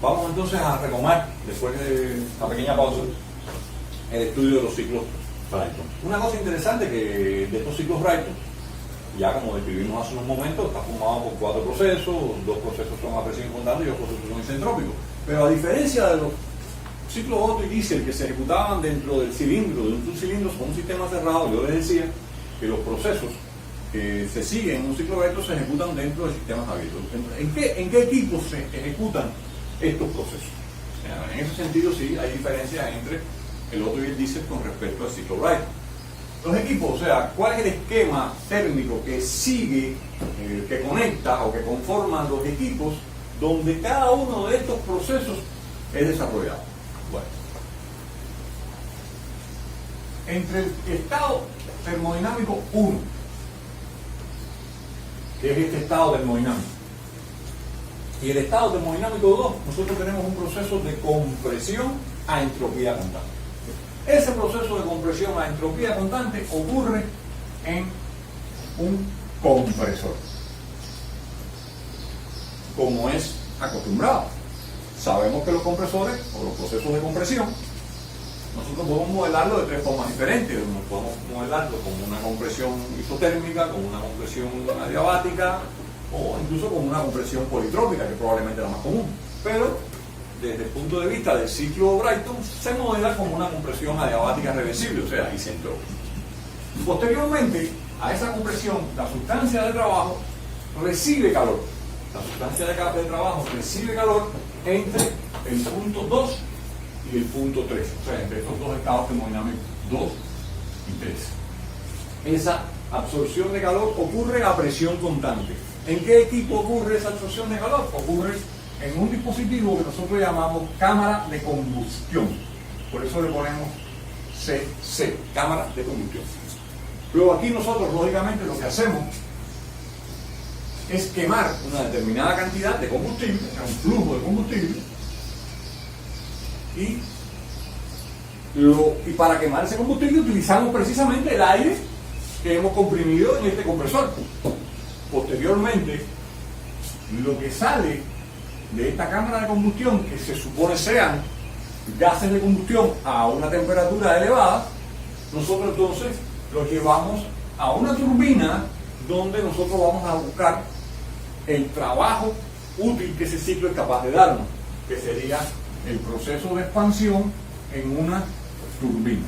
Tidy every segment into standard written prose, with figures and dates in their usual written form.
Vamos entonces a retomar, después de esta pequeña pausa, el estudio de los ciclos Brayton. Una cosa interesante que de estos ciclos Brayton, ya como describimos hace unos momentos, está formado por 4 procesos, 2 procesos son a presión constante y 2 procesos son isentrópicos. Pero a diferencia de los ciclos Otto y Diesel que se ejecutaban dentro del cilindro, de un cilindro con un sistema cerrado, yo les decía que los procesos que se siguen en un ciclo Brayton se ejecutan dentro de sistemas abiertos. ¿En qué equipos se ejecutan estos procesos? En ese sentido sí hay diferencias entre el Otto y el Diesel con respecto al ciclo Brayton. Los equipos, o sea, ¿cuál es el esquema térmico que sigue, que conecta o que conforma los equipos donde cada uno de estos procesos es desarrollado? Bueno, entre el estado termodinámico 1, que es este estado termodinámico, y el estado termodinámico 2, nosotros tenemos un proceso de compresión a entropía constante. Ese proceso de compresión a entropía constante ocurre en un compresor, como es acostumbrado. Sabemos que los compresores o los procesos de compresión nosotros podemos modelarlo de 3 formas diferentes. Podemos modelarlo como una compresión isotérmica, como una compresión adiabática o incluso como una compresión politrópica, que probablemente es la más común. Pero desde el punto de vista del ciclo Brayton se modela como una compresión adiabática reversible, o sea, isentrópica. Posteriormente a esa compresión, la sustancia de trabajo recibe calor. La sustancia de trabajo recibe calor entre el punto 2 y el punto 3, o sea, entre estos dos estados termodinámicos 2 y 3. Esa absorción de calor ocurre a presión constante. ¿En qué equipo ocurre esa absorción de calor? Ocurre en un dispositivo que nosotros llamamos cámara de combustión. Por eso le ponemos CC, cámara de combustión. Luego aquí nosotros, lógicamente, lo que hacemos es quemar una determinada cantidad de combustible, un flujo de combustible, y para quemar ese combustible utilizamos precisamente el aire que hemos comprimido en este compresor. Posteriormente, lo que sale de esta cámara de combustión, que se supone sean gases de combustión a una temperatura elevada, nosotros entonces los llevamos a una turbina donde nosotros vamos a buscar el trabajo útil que ese ciclo es capaz de darnos, que sería el proceso de expansión en una turbina.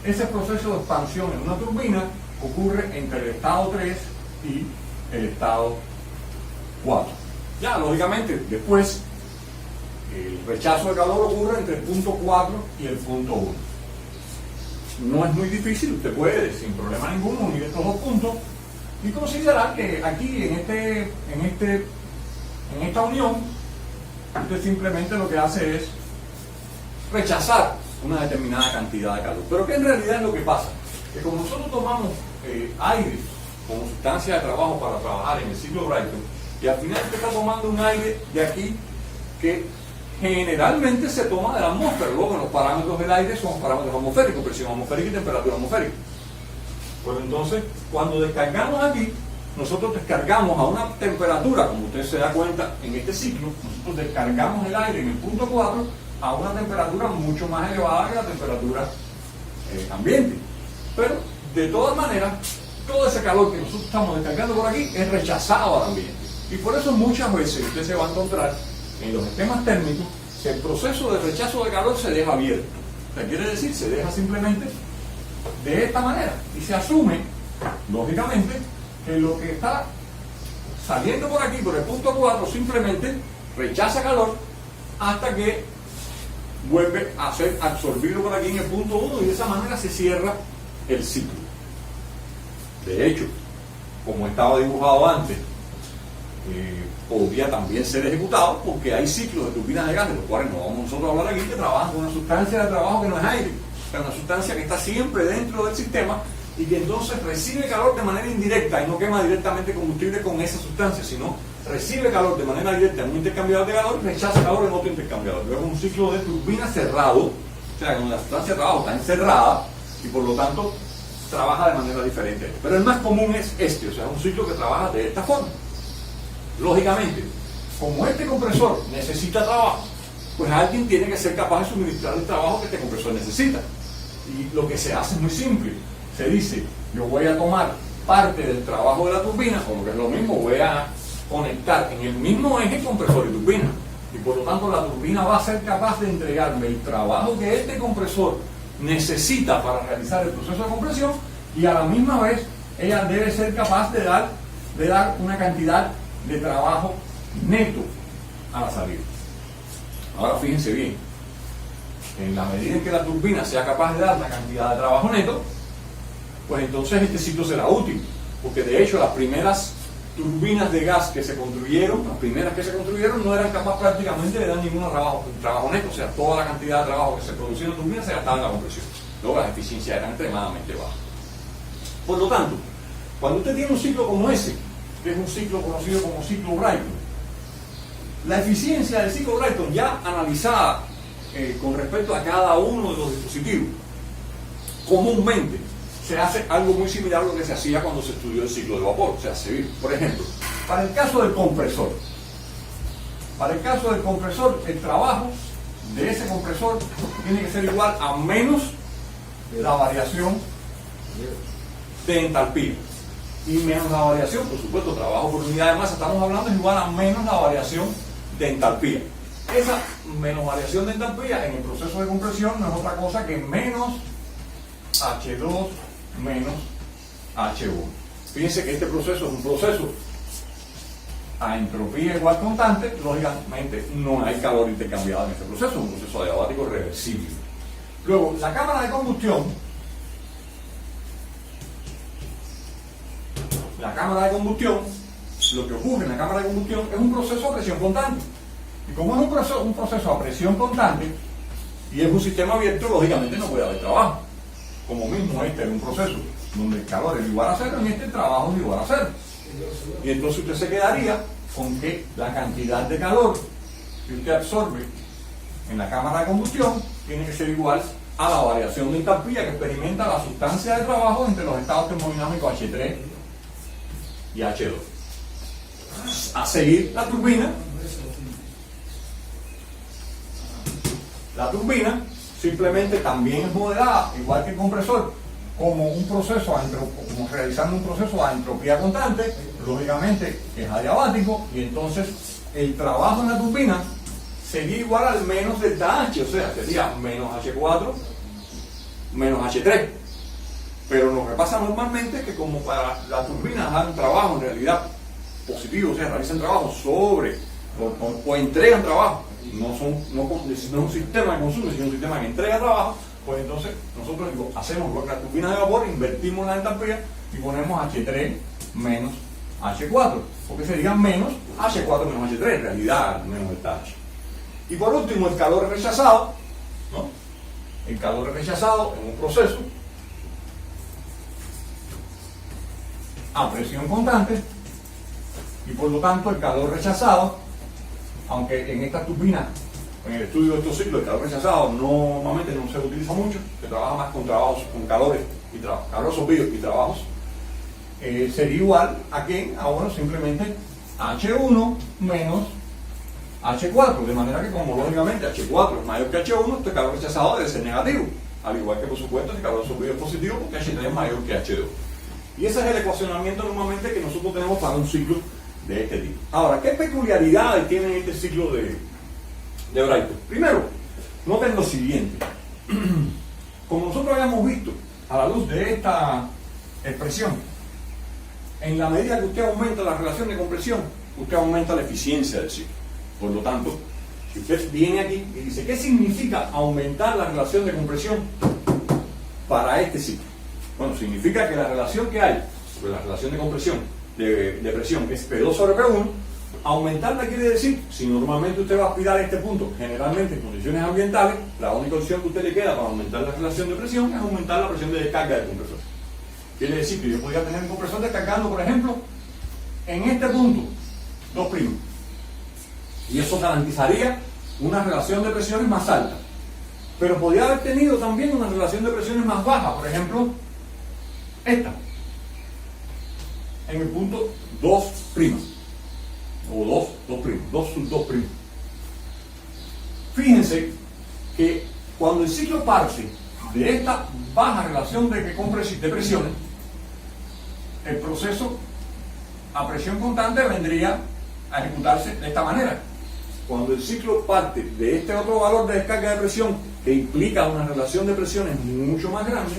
Ese proceso de expansión en una turbina ocurre entre el estado 3 y el estado 4. Ya, lógicamente, después el rechazo de calor ocurre entre el punto 4 y el punto 1. No es muy difícil, usted puede sin problema ninguno unir estos dos puntos y considerar que aquí en esta unión usted simplemente lo que hace es rechazar una determinada cantidad de calor. Pero ¿qué en realidad es lo que pasa? Que como nosotros tomamos aire como sustancia de trabajo para trabajar en el ciclo Brayton, y al final usted está tomando un aire de aquí que generalmente se toma de la atmósfera. Luego los parámetros del aire son parámetros atmosféricos, presión atmosférica y temperatura atmosférica. Pues entonces, cuando descargamos aquí, nosotros descargamos a una temperatura, como usted se da cuenta en este ciclo, nosotros descargamos el aire en el punto 4 a una temperatura mucho más elevada que la temperatura ambiente. Pero, de todas maneras, todo ese calor que nosotros estamos descargando por aquí es rechazado al ambiente. Y por eso muchas veces usted se va a encontrar en los esquemas térmicos que el proceso de rechazo de calor se deja abierto. O sea, quiere decir, se deja simplemente de esta manera y se asume, lógicamente, que lo que está saliendo por aquí, por el punto 4, simplemente rechaza calor hasta que vuelve a ser absorbido por aquí en el punto 1 y de esa manera se cierra el ciclo. De hecho, como estaba dibujado antes, podría también ser ejecutado porque hay ciclos de turbinas de gas, de los cuales no vamos nosotros a hablar aquí, que trabajan con una sustancia de trabajo que no es aire, o sea, una sustancia que está siempre dentro del sistema y que entonces recibe calor de manera indirecta y no quema directamente combustible con esa sustancia, sino recibe calor de manera directa en un intercambiador de calor y rechaza calor en otro intercambiador. Luego un ciclo de turbina cerrado, o sea, donde la sustancia de trabajo está encerrada y por lo tanto trabaja de manera diferente. Pero el más común es este, o sea, un ciclo que trabaja de esta forma. Lógicamente, como este compresor necesita trabajo, pues alguien tiene que ser capaz de suministrar el trabajo que este compresor necesita. Y lo que se hace es muy simple. Se dice, yo voy a tomar parte del trabajo de la turbina, o lo que es lo mismo, voy a conectar en el mismo eje compresor y turbina. Y por lo tanto la turbina va a ser capaz de entregarme el trabajo que este compresor necesita para realizar el proceso de compresión, y a la misma vez ella debe ser capaz de dar una cantidad de trabajo neto a la salida. Ahora fíjense bien, en la medida en que la turbina sea capaz de dar la cantidad de trabajo neto, pues entonces este ciclo será útil, porque de hecho las primeras turbinas de gas que se construyeron, no eran capaces prácticamente de dar ningún trabajo neto, o sea, toda la cantidad de trabajo que se producía en la turbina se gastaba en la compresión. Luego las eficiencias eran extremadamente bajas. Por lo tanto, cuando usted tiene un ciclo como ese, que es un ciclo conocido como ciclo Brayton, la eficiencia del ciclo Brayton ya analizada con respecto a cada uno de los dispositivos, comúnmente se hace algo muy similar a lo que se hacía cuando se estudió el ciclo de vapor. O sea, por ejemplo, para el caso del compresor, el trabajo de ese compresor tiene que ser igual a menos la variación de entalpía. Y menos la variación, por supuesto, trabajo por unidad de masa, estamos hablando, es igual a menos la variación de entalpía. Esa menos variación de entalpía en el proceso de compresión no es otra cosa que menos H2 menos H1. Fíjense que este proceso es un proceso a entropía igual constante. Lógicamente no hay calor intercambiado en este proceso, es un proceso adiabático reversible. Luego, la cámara de combustión, lo que ocurre en la cámara de combustión es un proceso a presión constante. Y como es un proceso a presión constante y es un sistema abierto, lógicamente no puede haber trabajo. Como mismo este es un proceso donde el calor es igual a cero, y el trabajo es igual a cero. Y entonces usted se quedaría con que la cantidad de calor que usted absorbe en la cámara de combustión tiene que ser igual a la variación de entalpía que experimenta la sustancia de trabajo entre los estados termodinámicos H3 y H2. A seguir la turbina. La turbina simplemente también es modelada, igual que el compresor, como un proceso, como realizando un proceso a entropía constante, lógicamente es adiabático, y entonces el trabajo en la turbina sería igual al menos delta H, o sea, sería menos H4 menos H3. Pero lo que pasa normalmente es que como para la turbina dan trabajo en realidad positivo, o sea, realizan trabajo sobre o entregan trabajo, no es un sistema de consumo, sino un sistema que entrega trabajo, pues entonces nosotros hacemos la turbina de vapor, invertimos la entalpía y ponemos H3 menos H4, porque sería menos H4 menos H3, en realidad menos delta H. Y por último, el calor rechazado, ¿no? El calor rechazado en un proceso a presión constante, y por lo tanto el calor rechazado, aunque en esta turbina, en el estudio de estos ciclos, el calor rechazado normalmente no se utiliza mucho, se trabaja más con trabajos, con calores y calor absorbido y trabajos, sería igual a que, bueno, simplemente H1 menos H4, de manera que como lógicamente H4 es mayor que H1, este calor rechazado debe ser negativo, al igual que por supuesto el calor absorbido es positivo porque H3 es mayor que H2. Y ese es el ecuacionamiento normalmente que nosotros tenemos para un ciclo de este tipo. Ahora, ¿qué peculiaridades tiene este ciclo de Brayton? Primero, noten lo siguiente. Como nosotros habíamos visto a la luz de esta expresión, en la medida que usted aumenta la relación de compresión, usted aumenta la eficiencia del ciclo. Por lo tanto, si usted viene aquí y dice, ¿qué significa aumentar la relación de compresión para este ciclo? Bueno, significa que la relación que hay sobre la relación de compresión, de presión, es P2 sobre P1. Aumentarla quiere decir, si normalmente usted va a aspirar a este punto, generalmente en condiciones ambientales, la única opción que usted le queda para aumentar la relación de presión es aumentar la presión de descarga del compresor. Quiere decir que yo podría tener un compresor descargando, por ejemplo, en este punto, 2'. Y eso garantizaría una relación de presiones más alta. Pero podría haber tenido también una relación de presiones más baja, por ejemplo, esta, en el punto 2'. o dos sub 2'. Fíjense que cuando el ciclo parte de esta baja relación de presiones, el proceso a presión constante vendría a ejecutarse de esta manera. Cuando el ciclo parte de este otro valor de descarga de presión que implica una relación de presiones mucho más grande,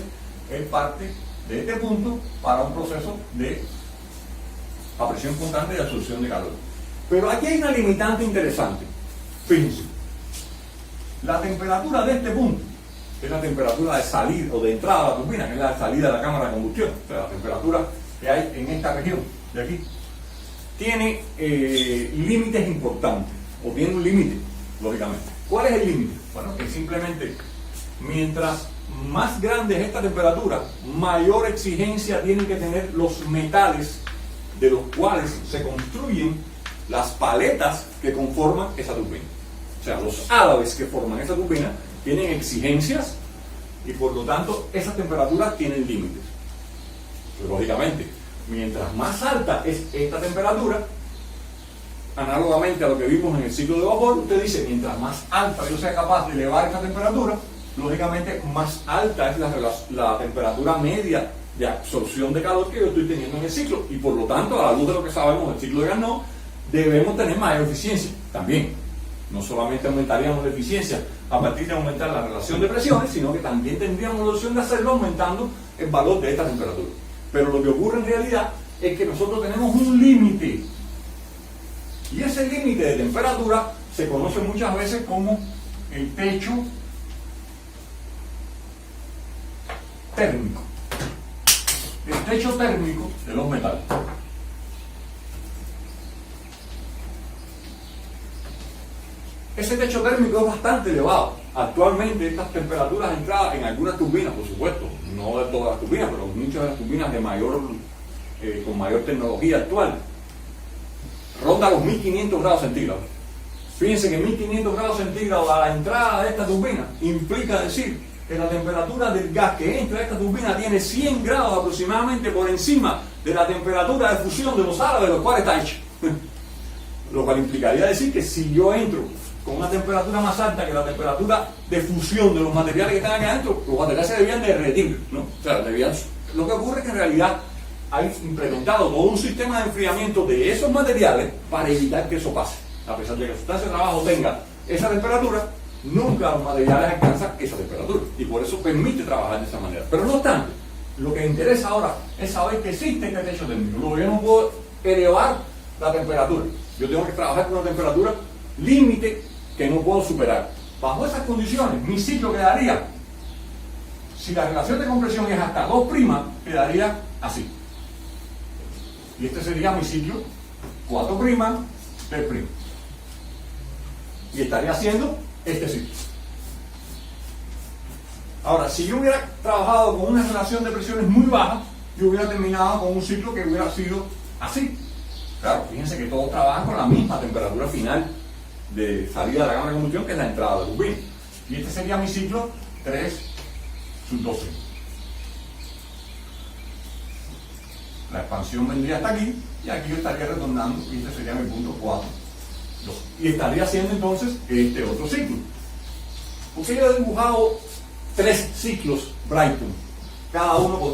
él parte de este punto para un proceso de a presión constante de absorción de calor. Pero aquí hay una limitante interesante. Fíjense, la temperatura de este punto, que es la temperatura de salida o de entrada de la turbina, que es la de salida de la cámara de combustión, o sea, la temperatura que hay en esta región de aquí, tiene límites importantes, o tiene un límite, lógicamente. ¿Cuál es el límite? Bueno, que simplemente mientras más grande es esta temperatura, mayor exigencia tienen que tener los metales de los cuales se construyen las paletas que conforman esa turbina. O sea, los álabes que forman esa turbina tienen exigencias y por lo tanto esas temperaturas tienen límites. Pero, lógicamente, mientras más alta es esta temperatura, análogamente a lo que vimos en el ciclo de vapor, usted dice, mientras más alta yo sea capaz de elevar esta temperatura, lógicamente más alta es la temperatura media de absorción de calor que yo estoy teniendo en el ciclo, y por lo tanto, a la luz de lo que sabemos del ciclo de Carnot, debemos tener mayor eficiencia también. No solamente aumentaríamos la eficiencia a partir de aumentar la relación de presiones, sino que también tendríamos la opción de hacerlo aumentando el valor de esta temperatura. Pero lo que ocurre en realidad es que nosotros tenemos un límite, y ese límite de temperatura se conoce muchas veces como el techo térmico. El techo térmico de los metales. Ese techo térmico es bastante elevado. Actualmente estas temperaturas de entrada en algunas turbinas, por supuesto, no de todas las turbinas, pero muchas de las turbinas de con mayor tecnología actual, ronda los 1500 grados centígrados. Fíjense que 1500 grados centígrados a la entrada de esta turbina implica decir que la temperatura del gas que entra a esta turbina tiene 100 grados aproximadamente por encima de la temperatura de fusión de los álabes de los cuales está hecho. Lo cual implicaría decir que si yo entro con una temperatura más alta que la temperatura de fusión de los materiales que están aquí adentro, los materiales se debían derretir, ¿no? O sea, lo que ocurre es que en realidad hay implementado todo un sistema de enfriamiento de esos materiales para evitar que eso pase. A pesar de que la sustancia de trabajo tenga esa temperatura, nunca los materiales alcanzan esa temperatura, y por eso permite trabajar de esa manera. Pero no obstante, lo que interesa ahora es saber que existe este techo térmico. Luego yo no puedo elevar la temperatura, yo tengo que trabajar con una temperatura límite que no puedo superar. Bajo esas condiciones, mi ciclo quedaría, si la relación de compresión es hasta 2', quedaría así. Y este sería mi ciclo 4', 3'. Y estaría haciendo este ciclo. Ahora, si yo hubiera trabajado con una relación de presiones muy baja, yo hubiera terminado con un ciclo que hubiera sido así. Claro, fíjense que todos trabajan con la misma temperatura final de salida de la cámara de combustión, que es la entrada de la turbina. Y este sería mi ciclo 3 sub 12. La expansión vendría hasta aquí, y aquí yo estaría retornando, y este sería mi punto 4, 2. Y estaría haciendo entonces este otro ciclo. Porque yo he dibujado 3 ciclos Brayton, cada uno con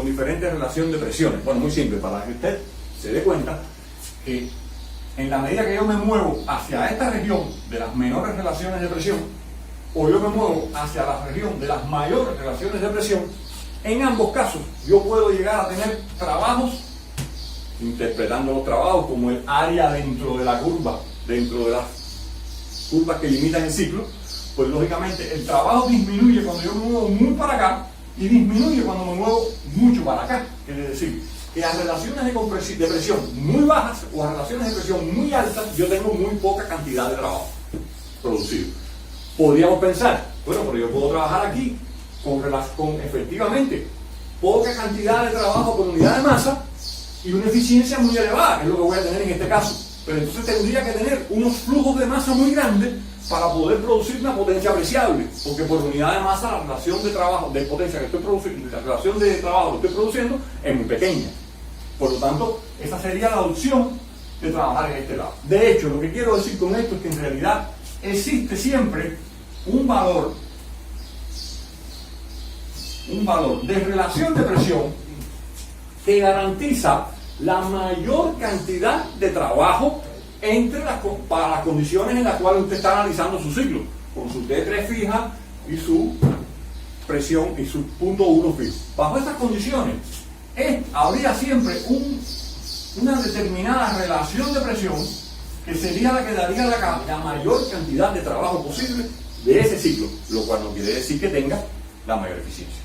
diferente relación de presiones. Bueno, muy simple, para que usted se dé cuenta que en la medida que yo me muevo hacia esta región de las menores relaciones de presión, o yo me muevo hacia la región de las mayores relaciones de presión, en ambos casos yo puedo llegar a tener trabajos, interpretando los trabajos como el área dentro de la curva, dentro de las curvas que limitan el ciclo, pues lógicamente el trabajo disminuye cuando yo me muevo muy para acá y disminuye cuando me muevo mucho para acá. Quiere decir que a relaciones de presión muy bajas o a relaciones de presión muy altas, yo tengo muy poca cantidad de trabajo producido. Podríamos pensar, bueno, pero yo puedo trabajar aquí con efectivamente poca cantidad de trabajo por unidad de masa y una eficiencia muy elevada, que es lo que voy a tener en este caso. Pero entonces tendría que tener unos flujos de masa muy grandes para poder producir una potencia apreciable, porque por unidad de masa la relación de trabajo, de potencia que estoy produciendo, la relación de trabajo que estoy produciendo es muy pequeña. Por lo tanto, esa sería la opción de trabajar en este lado. De hecho, lo que quiero decir con esto es que en realidad existe siempre un valor de relación de presión que garantiza la mayor cantidad de trabajo para las condiciones en las cuales usted está analizando su ciclo, con su T3 fija y su presión y su punto 1 fijo. Bajo esas condiciones, habría siempre una determinada relación de presión que sería la que daría la mayor cantidad de trabajo posible de ese ciclo, lo cual no quiere decir que tenga la mayor eficiencia,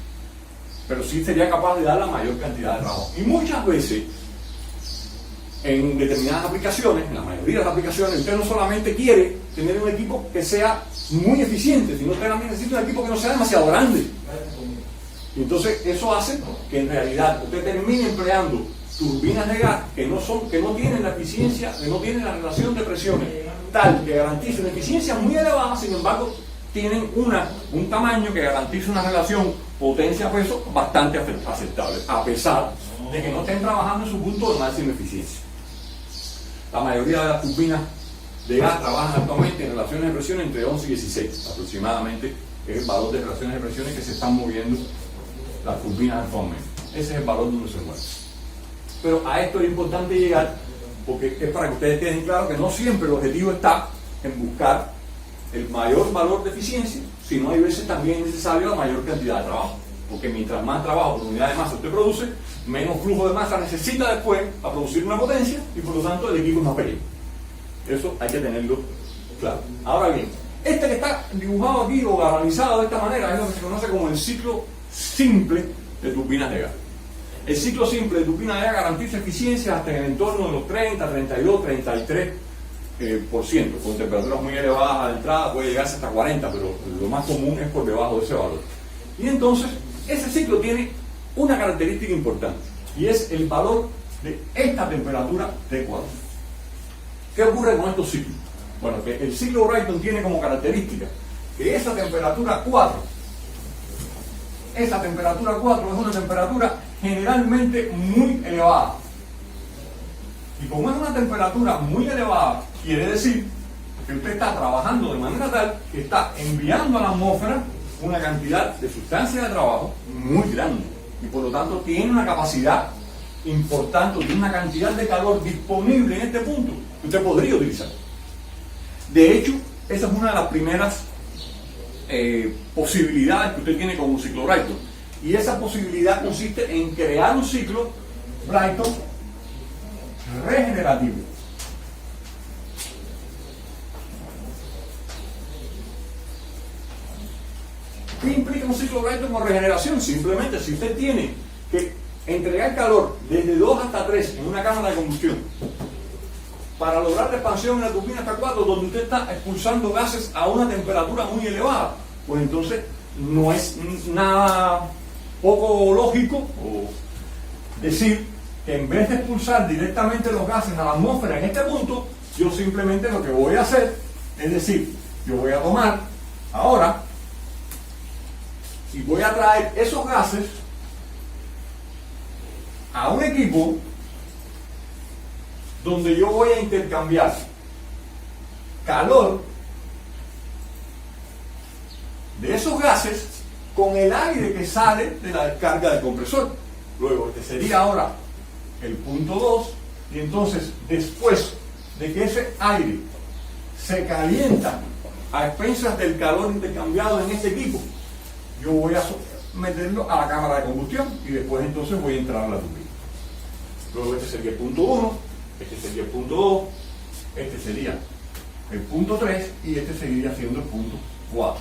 pero sí sería capaz de dar la mayor cantidad de trabajo. Y muchas veces, en determinadas aplicaciones, en la mayoría de las aplicaciones, usted no solamente quiere tener un equipo que sea muy eficiente, sino que también necesita un equipo que no sea demasiado grande. Y entonces eso hace que en realidad usted termine empleando turbinas de gas que no tienen la eficiencia, que no tienen la relación de presiones tal que garantice una eficiencia muy elevada, sin embargo tienen un tamaño que garantiza una relación potencia-peso bastante aceptable, a pesar de que no estén trabajando en su punto de máxima eficiencia. La mayoría de las turbinas de gas trabajan actualmente en relaciones de presión entre 11 y 16 aproximadamente, es el valor de relaciones de presiones que se están moviendo las turbinas actualmente. Ese es el valor donde se mueve. Pero a esto es importante llegar, porque es para que ustedes queden claros que no siempre el objetivo está en buscar el mayor valor de eficiencia, sino hay veces también es necesario la mayor cantidad de trabajo, porque mientras más trabajo por unidad de masa usted produce, menos flujo de masa necesita después a producir una potencia y por lo tanto el equipo es más pequeño. Eso hay que tenerlo claro. Ahora bien, este que está dibujado aquí o analizado de esta manera es lo que se conoce como el ciclo simple de turbinas de gas. El ciclo simple de turbina de gas garantiza eficiencia hasta en el entorno de los 30, 32, 33%. Con temperaturas muy elevadas a la entrada puede llegarse hasta 40, pero lo más común es por debajo de ese valor. Y entonces, ese ciclo tiene una característica importante, y es el valor de esta temperatura T4. ¿Qué ocurre con estos ciclos? Bueno, que el ciclo Brayton tiene como característica que esa temperatura 4 es una temperatura generalmente muy elevada. Y como es una temperatura muy elevada, quiere decir que usted está trabajando de manera tal que está enviando a la atmósfera una cantidad de sustancia de trabajo muy grande. Y por lo tanto tiene una capacidad importante, tiene una cantidad de calor disponible en este punto que usted podría utilizar. De hecho, esa es una de las primeras posibilidades que usted tiene con un ciclo Brayton. Y esa posibilidad consiste en crear un ciclo Brayton regenerativo. ¿Qué implica un ciclo Brayton con regeneración? Simplemente, si usted tiene que entregar calor desde 2 hasta 3 en una cámara de combustión para lograr la expansión en la turbina hasta 4, donde usted está expulsando gases a una temperatura muy elevada, pues entonces no es nada poco lógico o decir que en vez de expulsar directamente los gases a la atmósfera en este punto, yo simplemente lo que voy a hacer es decir, yo voy a tomar ahora y voy a traer esos gases a un equipo donde yo voy a intercambiar calor de esos gases con el aire que sale de la descarga del compresor. Luego, este sería ahora el punto 2, y entonces después de que ese aire se calienta a expensas del calor intercambiado en este equipo, yo voy a meterlo a la cámara de combustión y después entonces voy a entrar a la turbina. Luego este sería el punto 1, este sería el punto 2, este sería el punto 3 y este seguiría siendo el punto 4.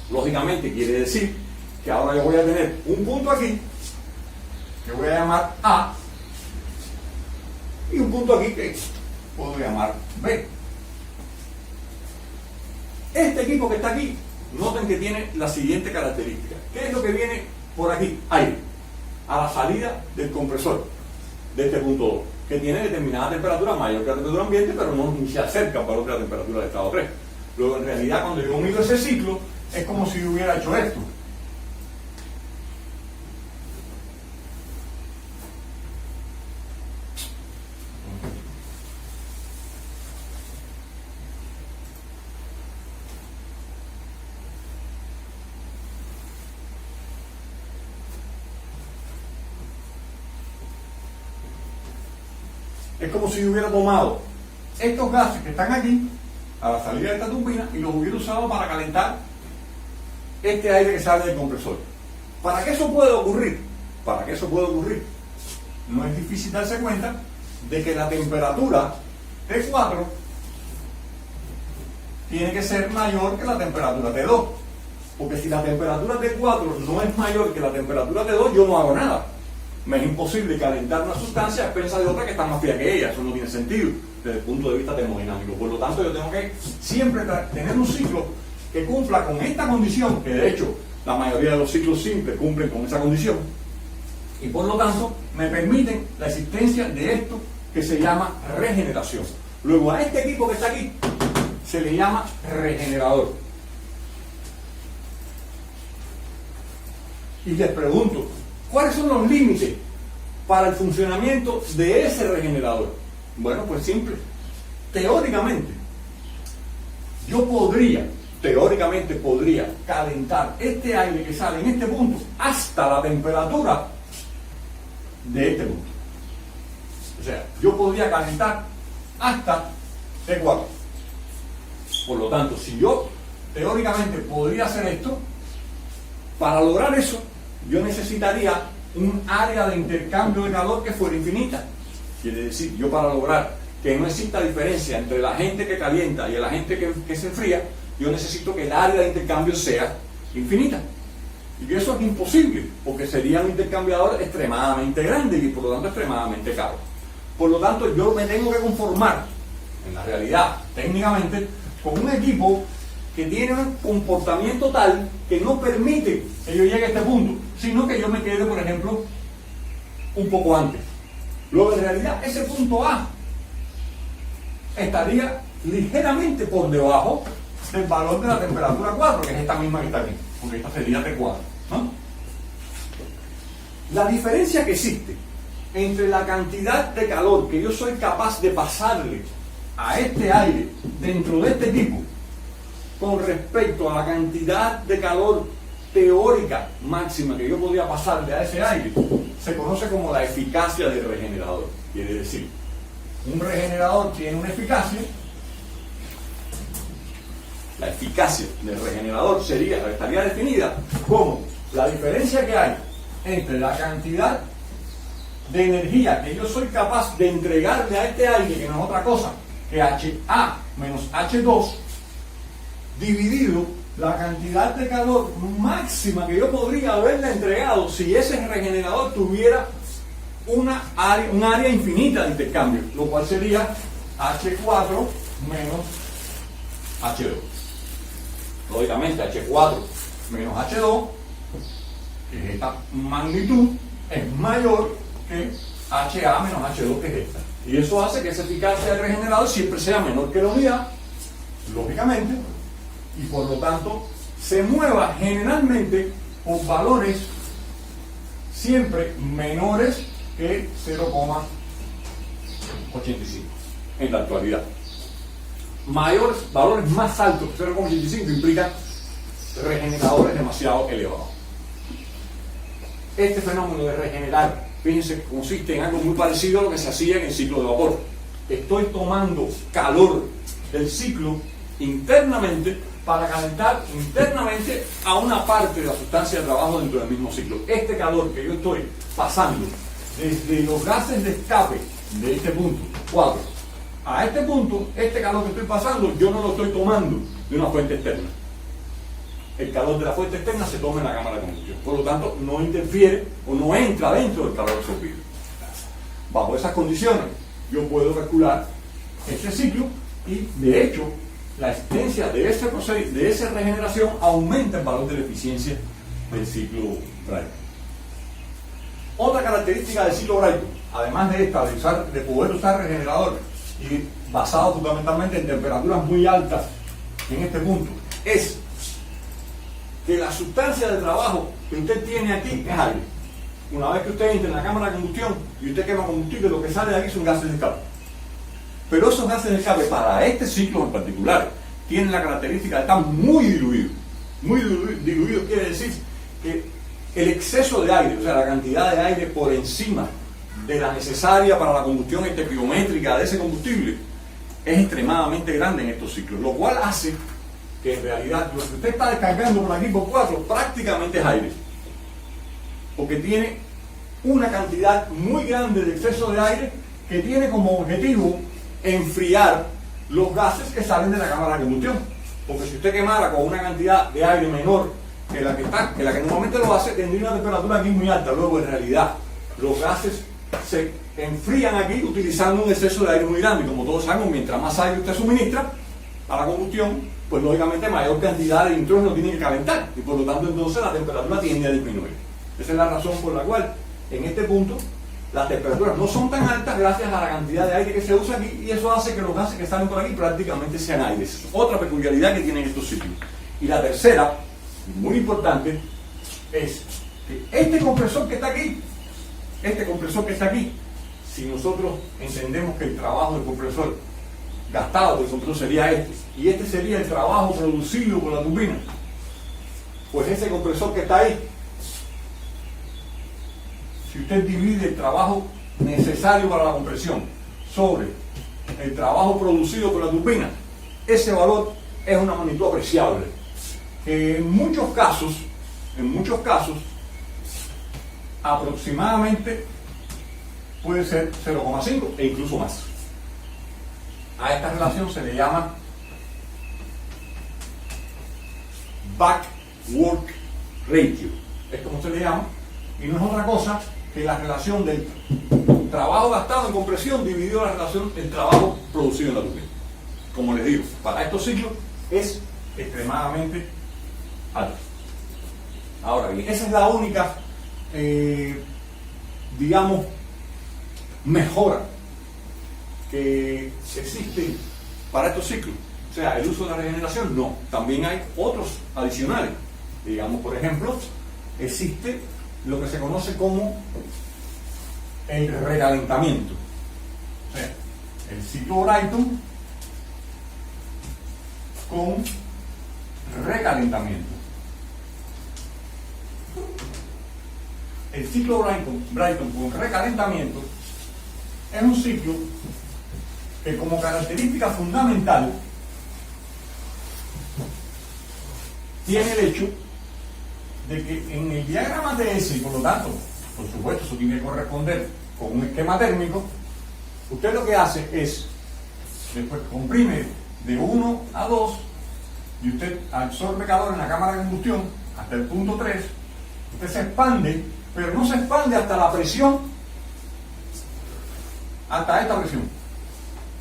Lógicamente quiere decir que ahora yo voy a tener un punto aquí que voy a llamar A y un punto aquí que puedo llamar B. Este equipo que está aquí, noten que tiene la siguiente característica. ¿Qué es lo que viene por aquí? Aire, a la salida del compresor de este punto 2, que tiene determinada temperatura mayor que la temperatura ambiente, pero no ni se acerca para otra temperatura de estado 3. Luego, en realidad, cuando yo mido ese ciclo, es como si hubiera hecho esto. Es como si yo hubiera tomado estos gases que están aquí a la salida de esta turbina y los hubiera usado para calentar este aire que sale del compresor. ¿Para qué eso puede ocurrir? Para que eso pueda ocurrir, no es difícil darse cuenta de que la temperatura T4 tiene que ser mayor que la temperatura T2. Porque si la temperatura T4 no es mayor que la temperatura T2, yo no hago nada. Me es imposible calentar una sustancia a expensas de otra que está más fría que ella. Eso no tiene sentido desde el punto de vista termodinámico. Por lo tanto, yo tengo que siempre tener un ciclo que cumpla con esta condición, que de hecho la mayoría de los ciclos simples cumplen con esa condición, y por lo tanto me permiten la existencia de esto que se llama regeneración. Luego a este equipo que está aquí se le llama regenerador. Y les pregunto, ¿cuáles son los límites para el funcionamiento de ese regenerador? Bueno, pues simple. Teóricamente, teóricamente podría calentar este aire que sale en este punto hasta la temperatura de este punto. O sea, yo podría calentar hasta T4. Por lo tanto, si yo teóricamente podría hacer esto, para lograr eso, yo necesitaría un área de intercambio de calor que fuera infinita. Quiere decir, yo para lograr que no exista diferencia entre la gente que calienta y la gente que se enfría, yo necesito que el área de intercambio sea infinita. Y eso es imposible, porque sería un intercambiador extremadamente grande y por lo tanto extremadamente caro. Por lo tanto, yo me tengo que conformar, en la realidad, técnicamente, con un equipo que tiene un comportamiento tal que no permite que yo llegue a este punto, sino que yo me quede, por ejemplo, un poco antes. Luego, en realidad, ese punto A estaría ligeramente por debajo del valor de la temperatura 4, que es esta misma que está aquí, porque esta sería T4, ¿no? La diferencia que existe entre la cantidad de calor que yo soy capaz de pasarle a este aire dentro de este tipo con respecto a la cantidad de calor teórica máxima que yo podría pasarle a ese aire, se conoce como la eficacia del regenerador. Quiere decir, un regenerador tiene una eficacia. La eficacia del regenerador estaría definida como la diferencia que hay entre la cantidad de energía que yo soy capaz de entregarle a este aire, que no es otra cosa que HA menos H2, dividido la cantidad de calor máxima que yo podría haberle entregado si ese regenerador tuviera un área infinita de intercambio, lo cual sería H4 menos H2. Lógicamente, H4 menos H2, que es esta magnitud, es mayor que HA menos H2, que es esta. Y eso hace que esa eficacia del regenerador siempre sea menor que la unidad, lógicamente, y por lo tanto se mueva generalmente por valores siempre menores que 0,85 en la actualidad. Valores más altos que 0,85 implican regeneradores demasiado elevados. Este fenómeno de regenerar, fíjense, consiste en algo muy parecido a lo que se hacía en el ciclo de vapor. Estoy tomando calor del ciclo internamente para calentar internamente a una parte de la sustancia de trabajo dentro del mismo ciclo. Este calor que yo estoy pasando desde los gases de escape de este punto 4 a este punto, este calor que estoy pasando, yo no lo estoy tomando de una fuente externa. El calor de la fuente externa se toma en la cámara de combustión. Por lo tanto, no interfiere o no entra dentro del calor absorbido. Bajo esas condiciones, yo puedo calcular este ciclo y, de hecho, la existencia de ese proceso, de esa regeneración, aumenta el valor de la eficiencia del ciclo Brayton. Otra característica del ciclo Brayton, además de esta, de poder usar regeneradores y basado fundamentalmente en temperaturas muy altas en este punto, es que la sustancia de trabajo que usted tiene aquí es aire. Una vez que usted entra en la cámara de combustión y usted quema combustible, lo que sale de aquí son gases de escape. Pero esos gases de escape, para este ciclo en particular, tienen la característica de estar muy diluidos. Muy diluido quiere decir que el exceso de aire, o sea, la cantidad de aire por encima de la necesaria para la combustión estequiométrica de ese combustible es extremadamente grande en estos ciclos, lo cual hace que en realidad lo que usted está descargando por aquí por 4 prácticamente es aire, porque tiene una cantidad muy grande de exceso de aire que tiene como objetivo enfriar los gases que salen de la cámara de combustión. Porque si usted quemara con una cantidad de aire menor que la que normalmente lo hace, tendría una temperatura aquí muy alta. Luego, en realidad, los gases se enfrían aquí utilizando un exceso de aire muy grande. Y como todos sabemos, mientras más aire usted suministra a la combustión, pues lógicamente mayor cantidad de nitrógeno tiene que calentar. Y por lo tanto, entonces la temperatura tiende a disminuir. Esa es la razón por la cual, en este punto, las temperaturas no son tan altas gracias a la cantidad de aire que se usa aquí, y eso hace que los gases que salen por aquí prácticamente sean aires. Otra peculiaridad que tienen estos sitios. Y la tercera, muy importante, es que este compresor que está aquí, si nosotros entendemos que el trabajo del compresor gastado del compresor sería este, y este sería el trabajo producido por la turbina, pues ese compresor que está ahí, si usted divide el trabajo necesario para la compresión sobre el trabajo producido por la turbina, ese valor es una magnitud apreciable. En muchos casos, aproximadamente puede ser 0,5 e incluso más. A esta relación se le llama back work ratio. Es como se le llama, y no es otra cosa que la relación del trabajo gastado en compresión dividido la relación del trabajo producido en la turbina. Como les digo, para estos ciclos es extremadamente alto. Ahora bien, esa es la única, digamos, mejora que existe para estos ciclos. O sea, el uso de la regeneración, no. También hay otros adicionales. Digamos, por ejemplo, existe lo que se conoce como el recalentamiento. O sea, el ciclo Brayton con recalentamiento. El ciclo Brayton con recalentamiento es un ciclo que, como característica fundamental, tiene el hecho de que en el diagrama TS, y por lo tanto, por supuesto, eso tiene que corresponder con un esquema térmico, usted lo que hace es, después comprime de 1 a 2, y usted absorbe calor en la cámara de combustión hasta el punto 3, usted se expande, pero no se expande hasta la presión, hasta esta presión,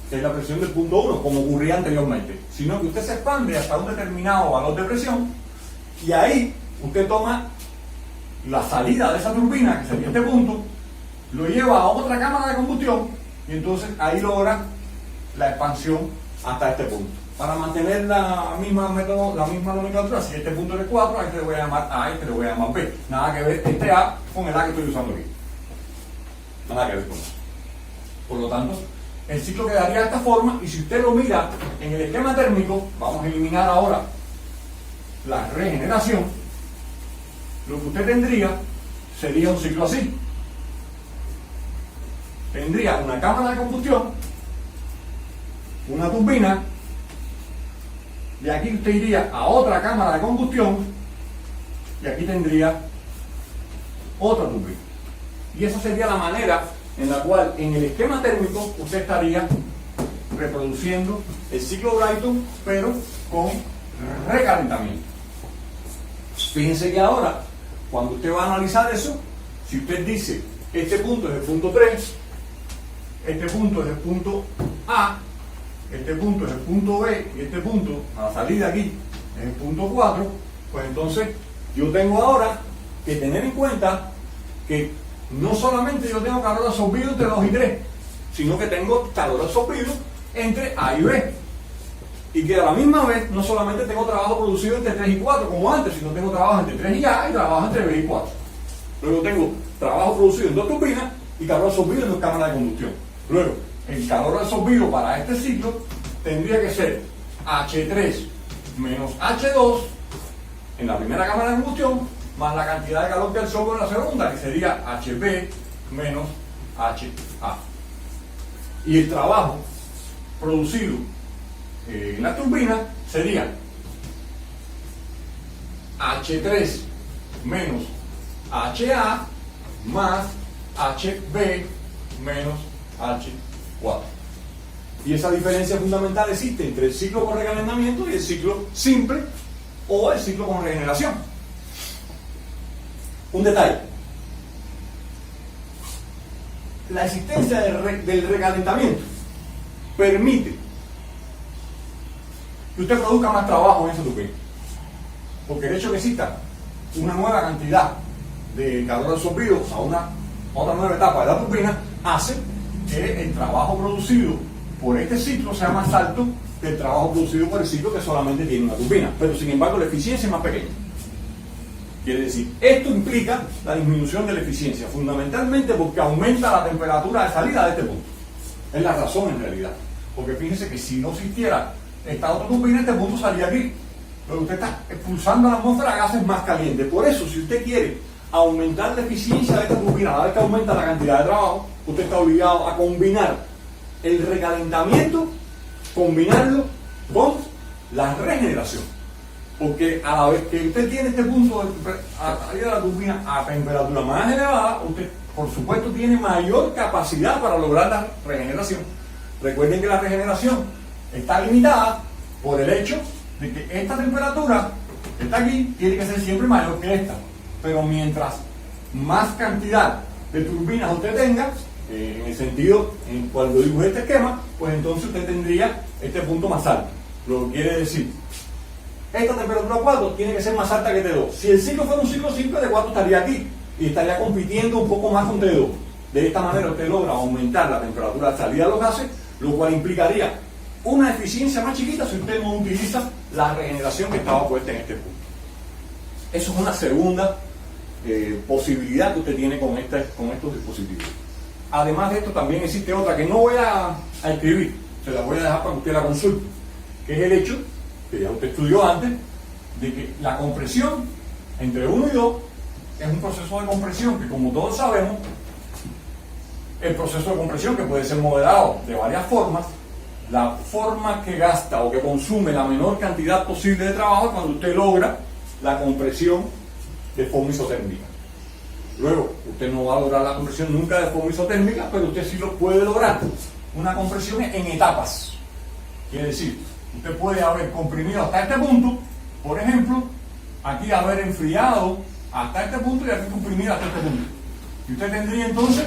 que es la presión del punto 1, como ocurría anteriormente, sino que usted se expande hasta un determinado valor de presión, y ahí usted toma la salida de esa turbina, que sería este punto, lo lleva a otra cámara de combustión, y entonces ahí logra la expansión hasta este punto. Para mantener la misma nomenclatura, si este punto es 4, a este le voy a llamar A, a este le voy a llamar B. Nada que ver este A con el A que estoy usando aquí. Nada que ver con eso. Por lo tanto, el ciclo quedaría de esta forma, y si usted lo mira en el esquema térmico, vamos a eliminar ahora la regeneración, lo que usted tendría sería un ciclo así. Tendría una cámara de combustión, una turbina, de aquí usted iría a otra cámara de combustión, y aquí tendría otra turbina. Y esa sería la manera en la cual en el esquema térmico usted estaría reproduciendo el ciclo Brayton, pero con recalentamiento. Fíjense que ahora, cuando usted va a analizar eso, si usted dice este punto es el punto 3, este punto es el punto A, este punto es el punto B, y este punto, a la salida aquí, es el punto 4, pues entonces yo tengo ahora que tener en cuenta que no solamente yo tengo calor absorbido entre 2 y 3, sino que tengo calor absorbido entre A y B. Y que a la misma vez no solamente tengo trabajo producido entre 3 y 4 como antes, sino tengo trabajo entre 3 y A y trabajo entre B y 4. Luego tengo trabajo producido en 2 turbinas y calor absorbido en 2 cámaras de combustión. Luego, el calor absorbido para este ciclo tendría que ser H3 menos H2 en la primera cámara de combustión, más la cantidad de calor que absorbo en la segunda, que sería HP menos HA. Y el trabajo producido en la turbina sería H3 menos HA más HB menos H4. Y esa diferencia fundamental existe entre el ciclo con recalentamiento y el ciclo simple o el ciclo con regeneración. Un detalle: la existencia del recalentamiento permite que usted produzca más trabajo en esa turbina, porque el hecho de que exista una nueva cantidad de calor absorbido a otra nueva etapa de la turbina hace que el trabajo producido por este ciclo sea más alto que el trabajo producido por el ciclo que solamente tiene una turbina, pero sin embargo la eficiencia es más pequeña. Quiere decir, esto implica la disminución de la eficiencia, fundamentalmente porque aumenta la temperatura de salida de este punto. Es la razón en realidad, porque fíjense que si no existiera esta otra turbina, este punto salía aquí, pero usted está expulsando a la atmósfera gases más calientes. Por eso, si usted quiere aumentar la eficiencia de esta turbina, a la vez que aumenta la cantidad de trabajo, usted está obligado a combinar el recalentamiento, combinarlo con la regeneración, porque a la vez que usted tiene este punto de la turbina a temperatura más elevada, usted por supuesto tiene mayor capacidad para lograr la regeneración. Recuerden que la regeneración está limitada por el hecho de que esta temperatura que está aquí tiene que ser siempre mayor que esta, pero mientras más cantidad de turbinas usted tenga, en el sentido en cuando dibuje este esquema, pues entonces usted tendría este punto más alto. Lo que quiere decir, esta temperatura 4 tiene que ser más alta que T2. Si el ciclo fuera un ciclo simple, T4 estaría aquí y estaría compitiendo un poco más con T2. De esta manera usted logra aumentar la temperatura de salida de los gases, lo cual implicaría una eficiencia más chiquita si usted no utiliza la regeneración que estaba puesta en este punto. Eso es una segunda posibilidad que usted tiene con estos dispositivos. Además de esto, también existe otra que no voy a escribir, se la voy a dejar para que usted la consulte, que es el hecho, que ya usted estudió antes, de que la compresión entre 1 y 2 es un proceso de compresión que, como todos sabemos, el proceso de compresión que puede ser moderado de varias formas. La forma que gasta o que consume la menor cantidad posible de trabajo es cuando usted logra la compresión de forma isotérmica. Luego, usted no va a lograr la compresión nunca de forma isotérmica, pero usted sí lo puede lograr. Una compresión en etapas. Quiere decir, usted puede haber comprimido hasta este punto, por ejemplo, aquí haber enfriado hasta este punto y aquí comprimir hasta este punto. Y usted tendría entonces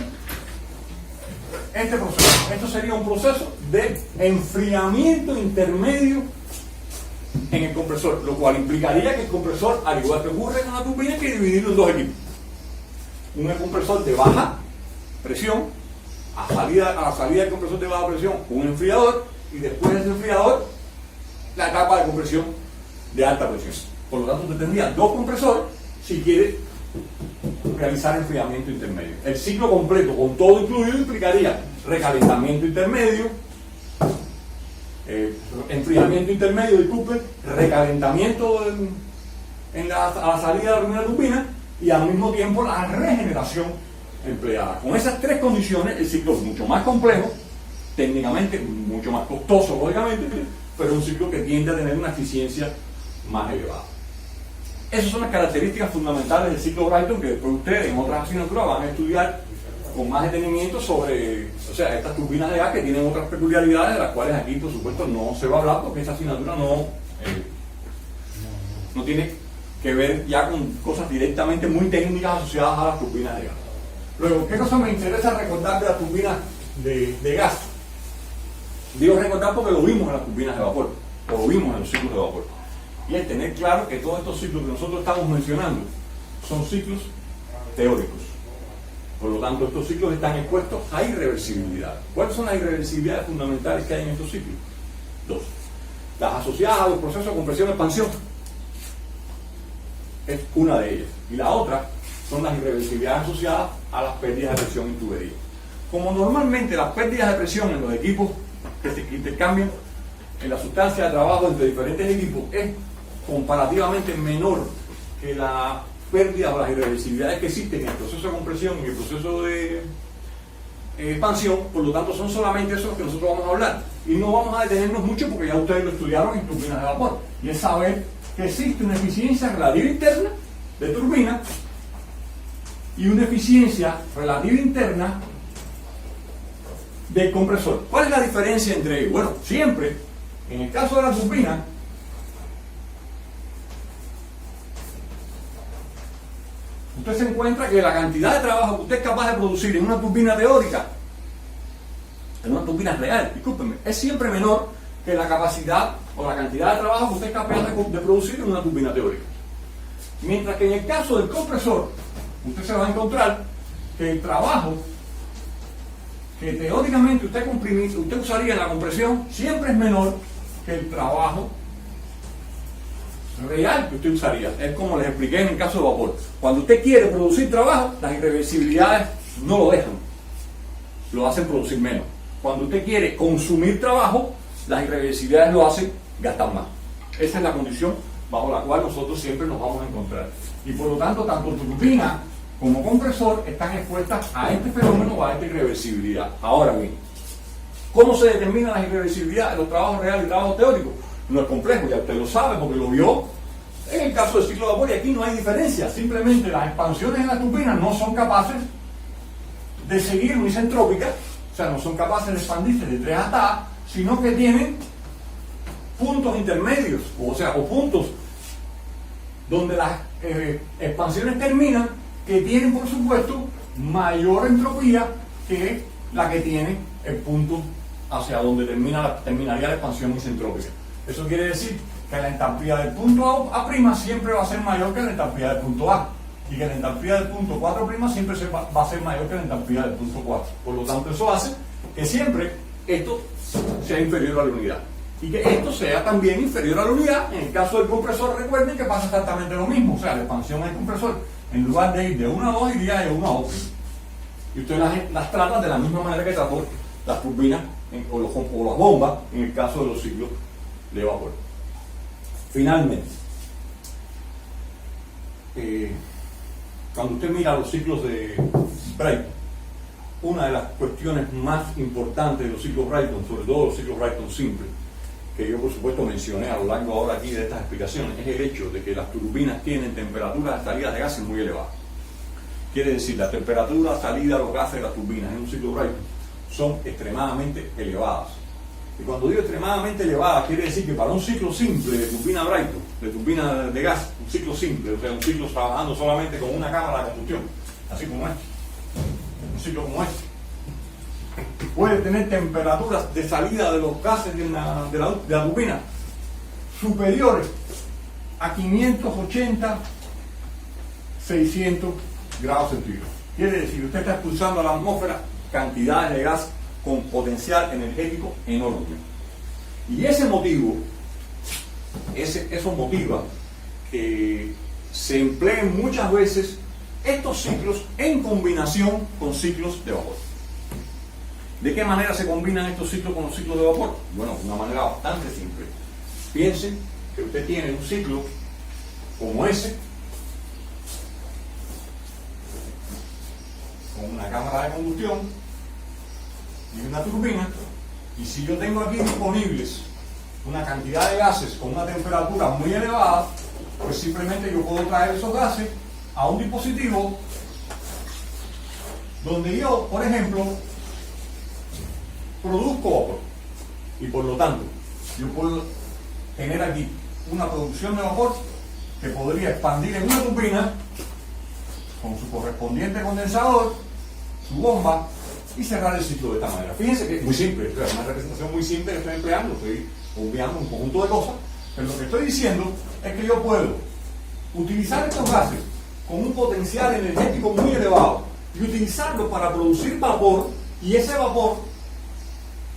este proceso. Esto sería un proceso de enfriamiento intermedio en el compresor, lo cual implicaría que el compresor, al igual que ocurre con la turbina, hay que dividirlo en dos equipos. Un compresor de baja presión, a la salida del compresor de baja presión, un enfriador, y después de ese enfriador, la etapa de compresión de alta presión. Por lo tanto, usted tendría dos compresores si quiere realizar enfriamiento intermedio. El ciclo completo, con todo incluido, implicaría recalentamiento intermedio, enfriamiento intermedio, disculpe, recalentamiento a la salida de la primera turbina y al mismo tiempo la regeneración empleada. Con esas tres condiciones, el ciclo es mucho más complejo, técnicamente mucho más costoso, lógicamente, pero un ciclo que tiende a tener una eficiencia más elevada. Esas son las características fundamentales del ciclo Brayton, que después ustedes en otras asignaturas van a estudiar con más detenimiento sobre, estas turbinas de gas que tienen otras peculiaridades, de las cuales aquí, por supuesto, no se va a hablar, porque esta asignatura no tiene que ver ya con cosas directamente muy técnicas asociadas a las turbinas de gas. Luego, ¿qué cosa me interesa recordar de las turbinas de gas? Digo recordar porque lo vimos en las turbinas de vapor, o lo vimos en los ciclos de vapor. Y es tener claro que todos estos ciclos que nosotros estamos mencionando son ciclos teóricos. Por lo tanto, estos ciclos están expuestos a irreversibilidad. ¿Cuáles son las irreversibilidades fundamentales que hay en estos ciclos? Dos. Las asociadas a los procesos de compresión-expansión es una de ellas. Y la otra son las irreversibilidades asociadas a las pérdidas de presión en tubería. Como normalmente las pérdidas de presión en los equipos que se intercambian en la sustancia de trabajo entre diferentes equipos es comparativamente menor que la pérdida o las irreversibilidades que existen en el proceso de compresión y el proceso de expansión, por lo tanto son solamente esos que nosotros vamos a hablar. Y no vamos a detenernos mucho porque ya ustedes lo estudiaron en turbinas de vapor. Y es saber que existe una eficiencia relativa interna de turbina y una eficiencia relativa interna del compresor. ¿Cuál es la diferencia entre ellos? Bueno, siempre, en el caso de la turbina, usted se encuentra que la cantidad de trabajo que usted es capaz de producir en una turbina teórica, en una turbina real, discúlpenme, es siempre menor que la capacidad o la cantidad de trabajo que usted es capaz de producir en una turbina teórica. Mientras que en el caso del compresor, usted se va a encontrar que el trabajo que teóricamente usted usaría en la compresión siempre es menor que el trabajo real que usted usaría. Es como les expliqué en el caso de vapor. Cuando usted quiere producir trabajo, las irreversibilidades no lo dejan, lo hacen producir menos. Cuando usted quiere consumir trabajo, las irreversibilidades lo hacen gastar más. Esa es la condición bajo la cual nosotros siempre nos vamos a encontrar. Y por lo tanto, tanto turbina como compresor están expuestas a este fenómeno o a esta irreversibilidad. Ahora bien, ¿cómo se determinan las irreversibilidades de los trabajos reales y trabajos teóricos? No es complejo, ya usted lo sabe porque lo vio en el caso del ciclo de vapor, y aquí no hay diferencia. Simplemente las expansiones en la turbina no son capaces de seguir una isentrópica, o sea, no son capaces de expandirse de 3 hasta A, sino que tienen puntos intermedios, o puntos donde las expansiones terminan, que tienen por supuesto mayor entropía que la que tiene el punto hacia donde terminaría la expansión isentrópica. Eso quiere decir que la entalpía del punto A' siempre va a ser mayor que la entalpía del punto A, y que la entalpía del punto 4' siempre va a ser mayor que la entalpía del punto 4. Por lo tanto, eso hace que siempre esto sea inferior a la unidad, y que esto sea también inferior a la unidad. En el caso del compresor, recuerden que pasa exactamente lo mismo, o sea, la expansión del compresor, en lugar de ir de 1 a 2, iría de 1 a 8. Y usted las trata de la misma manera que trató las turbinas o las bombas en el caso de los ciclos de vapor. Finalmente, cuando usted mira los ciclos de Brayton, una de las cuestiones más importantes de los ciclos Brayton, sobre todo los ciclos Brayton simples, que yo por supuesto mencioné a lo largo ahora aquí de estas explicaciones, es el hecho de que las turbinas tienen temperaturas de salida de gases muy elevadas. Quiere decir, la temperatura de salida de los gases de las turbinas en un ciclo Brayton son extremadamente elevadas. Y cuando digo extremadamente elevadas, quiere decir que para un ciclo simple de turbina Brayton, de turbina de gas, un ciclo simple, o sea, un ciclo trabajando solamente con una cámara de combustión, así como este, un ciclo como este, puede tener temperaturas de salida de los gases de la turbina superiores a 580, 600 grados centígrados. Quiere decir, usted está expulsando a la atmósfera cantidades de gas con potencial energético enorme. Y eso motiva que se empleen muchas veces estos ciclos en combinación con ciclos de vapor. ¿De qué manera se combinan estos ciclos con los ciclos de vapor? Bueno, de una manera bastante simple. Piensen que usted tiene un ciclo como ese, con una cámara de combustión y una turbina, y si yo tengo aquí disponibles una cantidad de gases con una temperatura muy elevada, pues simplemente yo puedo traer esos gases a un dispositivo donde yo, por ejemplo, produzco vapor, y por lo tanto yo puedo tener aquí una producción de vapor que podría expandir en una turbina con su correspondiente condensador, su bomba, y cerrar el ciclo de esta manera. Fíjense que es muy simple, es una representación muy simple que estoy empleando, estoy obviando un conjunto de cosas, pero lo que estoy diciendo es que yo puedo utilizar estos gases con un potencial energético muy elevado y utilizarlo para producir vapor, y ese vapor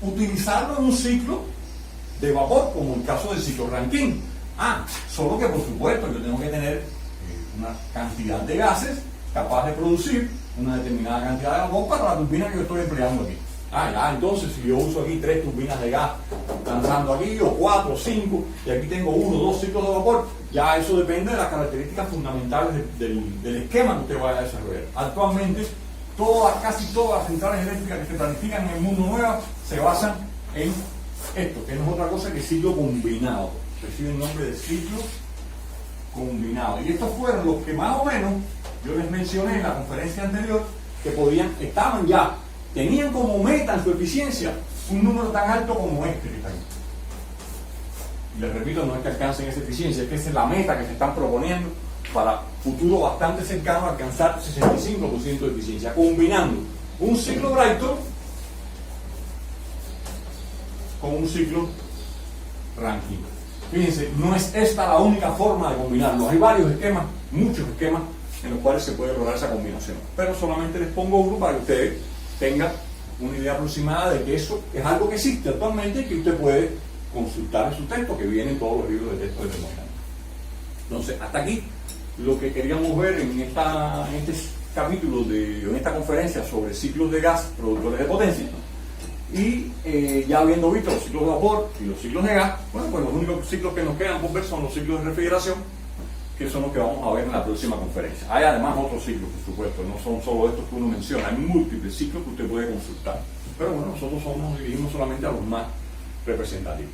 utilizarlo en un ciclo de vapor, como el caso del ciclo Rankine. Solo que por supuesto yo tengo que tener una cantidad de gases capaz de producir una determinada cantidad de vapor para la turbina que yo estoy empleando aquí. Entonces si yo uso aquí 3 turbinas de gas lanzando aquí, o 4 o 5, y aquí tengo 1 o 2 ciclos de vapor, ya eso depende de las características fundamentales del esquema que usted vaya a desarrollar. Actualmente casi todas las centrales eléctricas que se planifican en el mundo nuevo se basan en esto, que no es otra cosa que ciclo combinado. Recibe el nombre de ciclo combinado. Y estos fueron los que más o menos yo les mencioné en la conferencia anterior, que tenían como meta en su eficiencia un número tan alto como este que está aquí. Y les repito, no es que alcancen esa eficiencia, es que esa es la meta que se están proponiendo para futuro bastante cercano a alcanzar 65% de eficiencia, combinando un ciclo Brayton con un ciclo Rankine. Fíjense, no es esta la única forma de combinarlo. Hay varios esquemas, muchos esquemas en los cuales se puede lograr esa combinación. Pero solamente les pongo uno para que ustedes tengan una idea aproximada de que eso es algo que existe actualmente y que usted puede consultar en su texto, que viene en todos los libros de texto de termodinámica. Entonces, hasta aquí lo que queríamos ver en este capítulo, en esta conferencia sobre ciclos de gas productores de potencia. Y ya habiendo visto los ciclos de vapor y los ciclos de gas, bueno, pues los únicos ciclos que nos quedan por ver son los ciclos de refrigeración, que son los que vamos a ver en la próxima conferencia. Hay además otros ciclos, por supuesto, no son solo estos que uno menciona, hay múltiples ciclos que usted puede consultar. Pero bueno, nosotros nos dirigimos solamente a los más representativos.